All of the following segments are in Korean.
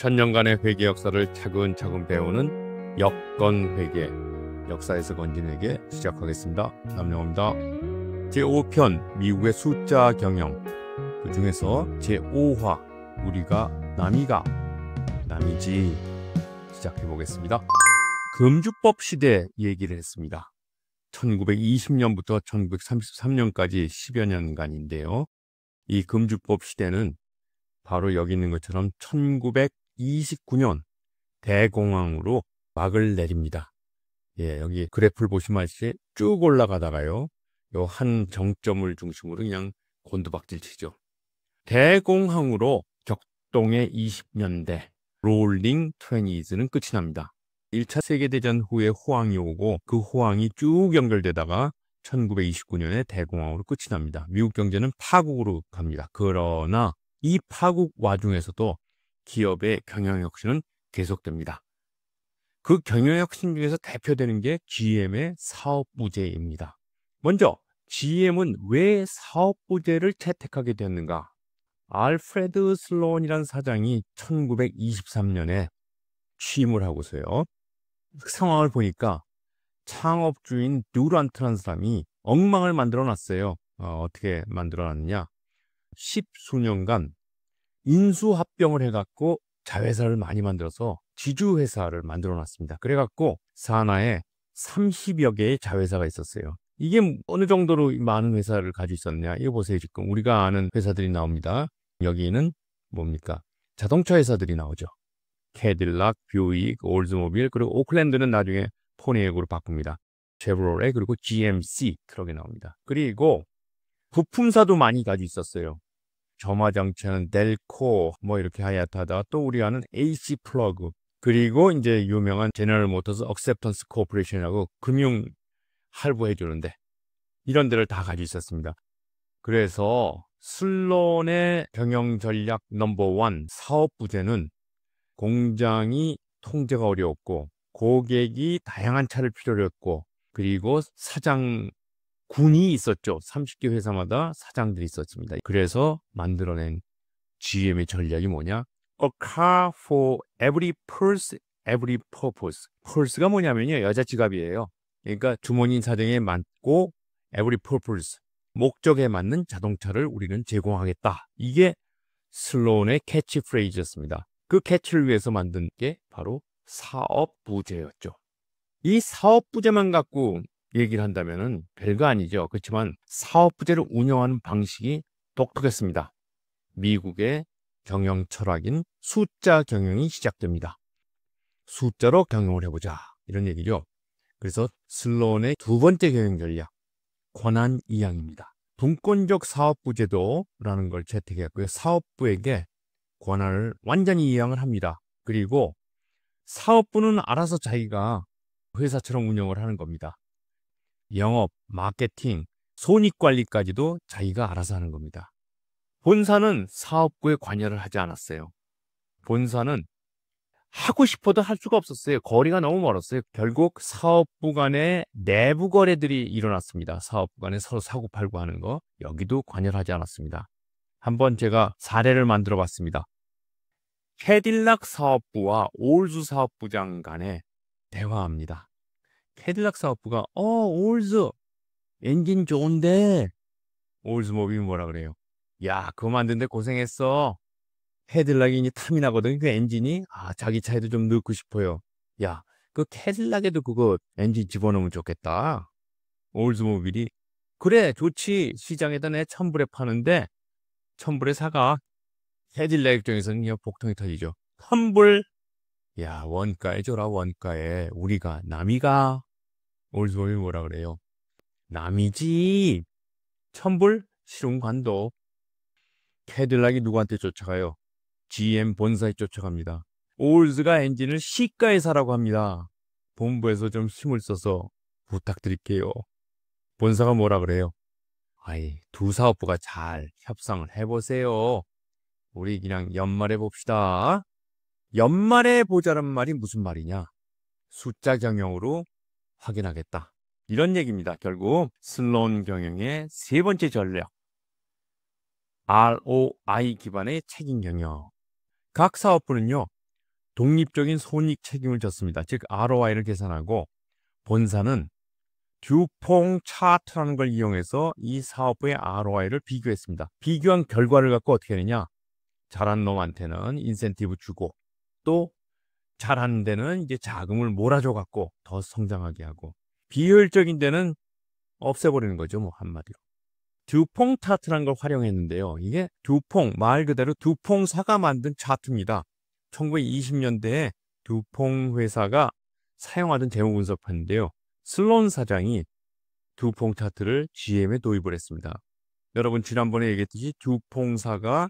천년간의 회계 역사를 차근차근 배우는 여건 회계, 역사에서 건진 회계 시작하겠습니다. 남영호입니다. 제5편 미국의 숫자 경영, 그 중에서 제5화 우리가 남이가 남이지 시작해 보겠습니다. 금주법 시대 얘기를 했습니다. 1920년부터 1933년까지 10여 년간인데요. 이 금주법 시대는 바로 여기 있는 것처럼 1929년 대공황으로 막을 내립니다. 예, 여기 그래프를 보시면 알듯이 쭉 올라가다가요, 요 한 정점을 중심으로 그냥 곤두박질 치죠. 대공황으로 격동의 20년대 롤링 20s는 끝이 납니다. 1차 세계대전 후에 호황이 오고 그 호황이 쭉 연결되다가 1929년에 대공황으로 끝이 납니다. 미국 경제는 파국으로 갑니다. 그러나 이 파국 와중에서도 기업의 경영혁신은 계속됩니다. 그 경영혁신 중에서 대표되는 게 GM의 사업부제입니다. 먼저 GM은 왜 사업부제를 채택하게 되었는가? 알프레드 슬론이라는 사장이 1923년에 취임을 하고서요, 그 상황을 보니까 창업주인 듀란트라는 사람이 엉망을 만들어 놨어요. 어떻게 만들어 놨느냐? 10수년간 인수합병을 해갖고 자회사를 많이 만들어서 지주회사를 만들어 놨습니다. 그래갖고 산하에 30여 개의 자회사가 있었어요. 이게 어느 정도로 많은 회사를 가지고 있었냐? 이거 보세요. 지금 우리가 아는 회사들이 나옵니다. 여기는 뭡니까? 자동차 회사들이 나오죠. 캐딜락, 뷰익, 올즈모빌, 그리고 오클랜드는 나중에 포니액으로 바꿉니다. 쉐브롤레, 그리고 GMC 그렇게 나옵니다. 그리고 부품사도 많이 가지고 있었어요. 점화장치는 델코, 뭐 이렇게 하얗다다. 또 우리 아는 AC 플러그, 그리고 이제 유명한 제너럴 모터스 억셉턴스 코퍼레이션이라고 금융 할부해 주는데, 이런 데를 다 가지고 있었습니다. 그래서 슬론의 경영 전략 넘버1 사업 부제는 공장이 통제가 어려웠고 고객이 다양한 차를 필요로 했고, 그리고 사장군이 있었죠. 30개 회사마다 사장들이 있었습니다. 그래서 만들어낸 GM의 전략이 뭐냐? A car for every purse, every purpose. purse가 뭐냐면요, 여자 지갑이에요. 그러니까 주머니 사정에 맞고 every purpose, 목적에 맞는 자동차를 우리는 제공하겠다. 이게 슬론의 캐치프레이즈였습니다. 그 캐치를 위해서 만든 게 바로 사업부제였죠. 이 사업부제만 갖고 얘기를 한다면은 별거 아니죠. 그렇지만 사업부제를 운영하는 방식이 독특했습니다. 미국의 경영 철학인 숫자 경영이 시작됩니다. 숫자로 경영을 해보자, 이런 얘기죠. 그래서 슬론의 두 번째 경영 전략, 권한 이양입니다. 분권적 사업부제도라는 걸 채택했고요. 사업부에게 권한을 완전히 이양을 합니다. 그리고 사업부는 알아서 자기가 회사처럼 운영을 하는 겁니다. 영업, 마케팅, 손익관리까지도 자기가 알아서 하는 겁니다. 본사는 사업부에 관여를 하지 않았어요. 본사는 하고 싶어도 할 수가 없었어요. 거리가 너무 멀었어요. 결국 사업부 간의 내부 거래들이 일어났습니다. 사업부 간에 서로 사고팔고 하는 거, 여기도 관여를 하지 않았습니다. 한번 제가 사례를 만들어 봤습니다. 캐딜락 사업부와 올즈 사업부장 간에 대화합니다. 캐딜락 사업부가 올즈 엔진 좋은데, 올즈모빌이 뭐라 그래요? 야, 그거 만드는데 고생했어. 캐딜락이 이제 탐이 나거든. 그 엔진이 자기 차에도 좀 넣고 싶어요. 야, 그 캐딜락에도 그거 엔진 집어넣으면 좋겠다. 올즈모빌이 그래, 좋지. 시장에다 내 1000불에 파는데 1000불에 사가. 캐딜락 입장에서는 복통이 터지죠. 1000불? 야, 원가에 줘라, 원가에. 우리가 남이가. 올즈모빌 뭐라 그래요? 남이지. 1000불? 실은 관도. 캐딜락이 누구한테 쫓아가요? GM 본사에 쫓아갑니다. 올즈가 엔진을 시가에 사라고 합니다. 본부에서 좀 힘을 써서 부탁드릴게요. 본사가 뭐라 그래요? 아이, 두 사업부가 잘 협상을 해보세요. 우리 그냥 연말에 봅시다. 연말에 보자란 말이 무슨 말이냐? 숫자 경영으로 확인하겠다, 이런 얘기입니다. 결국 슬론 경영의 세 번째 전략, ROI 기반의 책임 경영. 각 사업부는요, 독립적인 손익 책임을 졌습니다. 즉 ROI를 계산하고 본사는 듀퐁 차트라는 걸 이용해서 이 사업부의 ROI를 비교했습니다. 비교한 결과를 갖고 어떻게 하느냐? 잘한 놈한테는 인센티브 주고 또 잘하는 데는 이제 자금을 몰아줘 갖고 더 성장하게 하고 비효율적인 데는 없애버리는 거죠. 뭐 한마디로. 듀퐁 차트라는 걸 활용했는데요. 이게 듀퐁 말 그대로 듀퐁사가 만든 차트입니다. 1920년대에 듀퐁 회사가 사용하던 재무 분석판인데요. 슬론 사장이 듀퐁 차트를 GM에 도입을 했습니다. 여러분 지난번에 얘기했듯이 듀퐁사가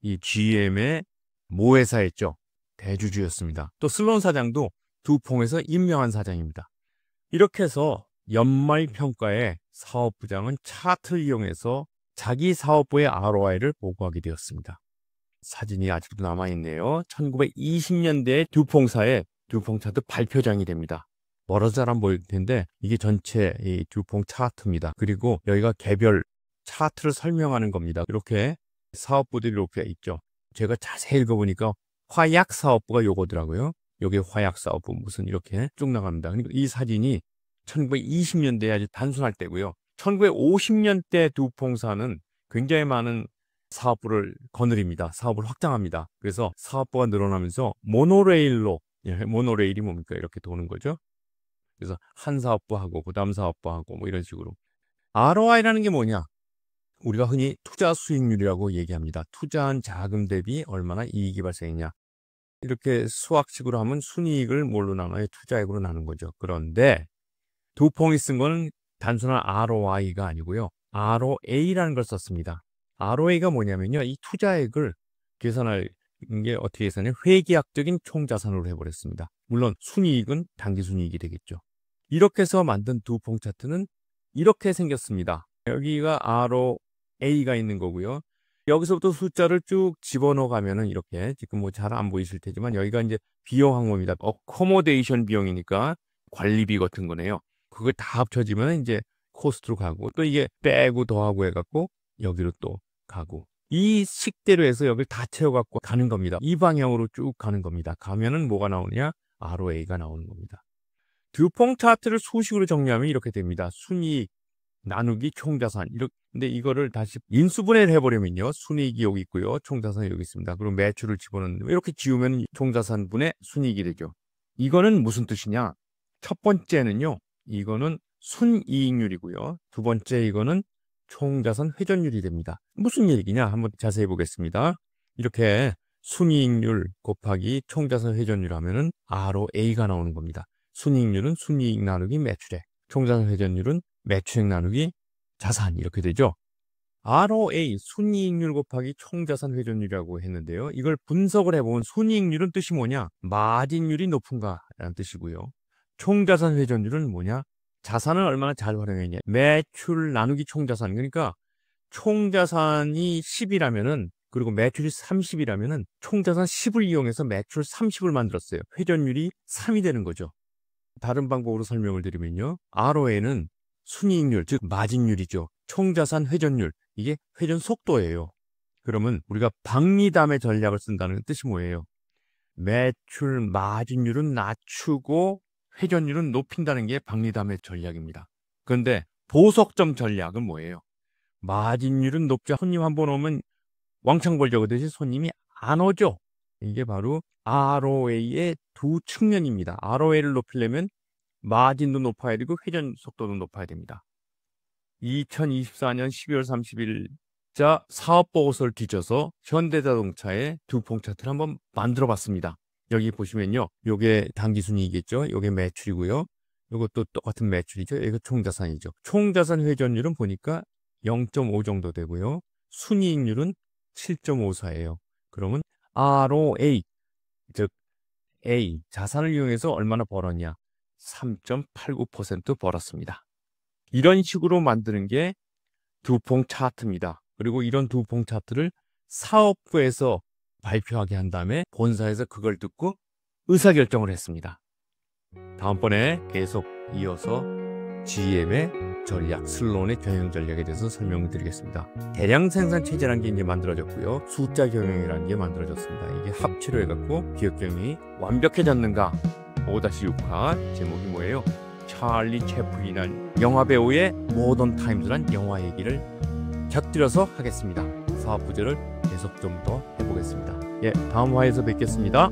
이 GM의 모회사였죠. 대주주였습니다. 또 슬론 사장도 듀퐁에서 임명한 사장입니다. 이렇게 해서 연말 평가에 사업부장은 차트를 이용해서 자기 사업부의 ROI를 보고하게 되었습니다. 사진이 아직도 남아있네요. 1920년대에 듀퐁사의 듀퐁 차트 발표장이 됩니다. 멀어서 잘 안 보일 텐데 이게 전체 이 듀퐁 차트입니다. 그리고 여기가 개별 차트를 설명하는 겁니다. 이렇게 사업부들이 이렇게 있죠. 제가 자세히 읽어보니까 화약 사업부가 요거더라고요. 요게 화약 사업부 무슨 이렇게 쭉 나갑니다. 그러니까 이 사진이 1920년대에 아주 단순할 때고요. 1950년대 듀퐁사는 굉장히 많은 사업부를 거느립니다. 사업을 확장합니다. 그래서 사업부가 늘어나면서 모노레일로, 모노레일이 뭡니까? 이렇게 도는 거죠. 그래서 한 사업부하고 그다음 사업부하고 뭐 이런 식으로. ROI라는 게 뭐냐? 우리가 흔히 투자 수익률이라고 얘기합니다. 투자한 자금 대비 얼마나 이익이 발생했냐. 이렇게 수학식으로 하면 순이익을 뭘로 나눠요? 투자액으로 나눈 거죠. 그런데 듀퐁이 쓴 거는 단순한 ROI가 아니고요. ROA라는 걸 썼습니다. ROA가 뭐냐면요. 이 투자액을 계산할 게 어떻게 계산해요? 회계학적인 총자산으로 해버렸습니다. 물론 순이익은 당기순이익이 되겠죠. 이렇게 해서 만든 듀퐁 차트는 이렇게 생겼습니다. 여기가 ROA가 있는 거고요. 여기서부터 숫자를 쭉 집어넣어 가면은 이렇게 지금 뭐 잘 안 보이실 테지만 여기가 이제 비용 항목입니다. 어코모데이션 비용이니까 관리비 같은 거네요. 그걸 다 합쳐지면 이제 코스트로 가고 또 이게 빼고 더하고 해갖고 여기로 또 가고 이 식대로 해서 여기를 다 채워갖고 가는 겁니다. 이 방향으로 쭉 가는 겁니다. 가면은 뭐가 나오느냐? ROA가 나오는 겁니다. 듀퐁 차트를 수식으로 정리하면 이렇게 됩니다. 순이익 나누기 총자산. 근데 이거를 다시 인수분해를 해버리면요. 순이익이 여기 있고요. 총자산이 여기 있습니다. 그리고 매출을 집어넣는 이렇게 지우면 총자산분의 순이익이 되죠. 이거는 무슨 뜻이냐? 첫 번째는요. 이거는 순이익률이고요. 두 번째 이거는 총자산 회전율이 됩니다. 무슨 얘기냐? 한번 자세히 보겠습니다. 이렇게 순이익률 곱하기 총자산 회전율 하면은 ROA가 나오는 겁니다. 순이익률은 순이익 나누기 매출액, 총자산 회전율은 매출액 나누기 자산 이렇게 되죠. ROA 순이익률 곱하기 총자산 회전율이라고 했는데요. 이걸 분석을 해보면 순이익률은 뜻이 뭐냐? 마진율이 높은가라는 뜻이고요. 총자산 회전율은 뭐냐? 자산을 얼마나 잘 활용했냐. 매출 나누기 총자산. 그러니까 총자산이 10이라면은 그리고 매출이 30이라면은 총자산 10을 이용해서 매출 30을 만들었어요. 회전율이 3이 되는 거죠. 다른 방법으로 설명을 드리면요. ROA는 순이익률, 즉 마진율이죠. 총자산 회전율, 이게 회전 속도예요. 그러면 우리가 박리담의 전략을 쓴다는 뜻이 뭐예요? 매출 마진율은 낮추고 회전율은 높인다는 게 박리담의 전략입니다. 그런데 보석점 전략은 뭐예요? 마진율은 높죠. 손님 한 번 오면 왕창 벌죠. 그듯이 손님이 안 오죠. 이게 바로 ROA의 두 측면입니다. ROA를 높이려면 마진도 높아야 되고 회전 속도도 높아야 됩니다. 2024년 12월 30일자 사업보고서를 뒤져서 현대자동차의 듀퐁 차트를 한번 만들어 봤습니다. 여기 보시면요. 요게 당기순이익이겠죠. 요게 매출이고요. 요것도 똑같은 매출이죠. 이거 총자산이죠. 총자산 회전율은 보니까 0.5 정도 되고요. 순이익률은 7.54예요. 그러면 ROA, 즉 A, 자산을 이용해서 얼마나 벌었냐? 3.89% 벌었습니다. 이런 식으로 만드는 게 듀퐁 차트입니다. 그리고 이런 듀퐁 차트를 사업부에서 발표하게 한 다음에 본사에서 그걸 듣고 의사결정을 했습니다. 다음번에 계속 이어서 GM의 전략, 슬론의 경영 전략에 대해서 설명을 드리겠습니다. 대량 생산 체제라는 게 이제 만들어졌고요. 숫자 경영이라는 게 만들어졌습니다. 이게 합치로 해갖고 기업 경영이 완벽해졌는가? 5-6화 제목이 뭐예요? 찰리 채플린이라는 영화 배우의 모던 타임즈란 영화 얘기를 곁들여서 하겠습니다. 사업 부제를 계속 좀 더 해보겠습니다. 예, 다음 화에서 뵙겠습니다.